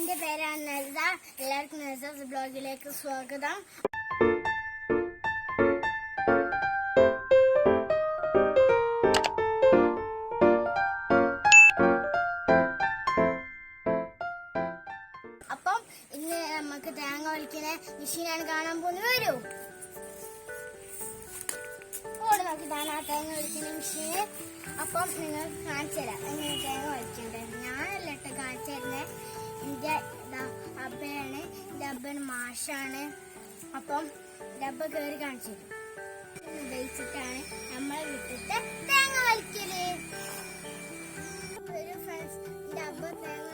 എന്റെ പേരാണ് നസ. എല്ലാവർക്കും നസാസ് ബ്ലോഗിലേക്ക് സ്വാഗതം. അപ്പം ഇന്ന് നമുക്ക് തേങ്ങ വലിക്കുന്ന മെഷീനാണ് കാണാൻ പോകുന്നത്. വരൂ, ഓട് നോക്കിതാണ് ആ തേങ്ങ വലിക്കുന്ന മെഷീന്. അപ്പം നിങ്ങൾക്ക് കാണിച്ചു തരാം എങ്ങനെ തേങ്ങ വലിക്കണ്ടേ. ഞാനല്ല ഇട്ട് കാണിച്ചു തരുന്നേ. എന്റെ അബ്ബയാണ്, എന്റെ അബ്ബന് മാഷാണ്. അപ്പം ഡബ്ബ കയറി കാണിച്ചു തരും. ഉപയോഗിച്ചിട്ടാണ് നമ്മളെ വീട്ടിലത്തെ തേങ്ങ വലിക്കല്. ഒരു ഫ്രണ്ട്സ്, എന്റെ അബ്ബ തേങ്ങ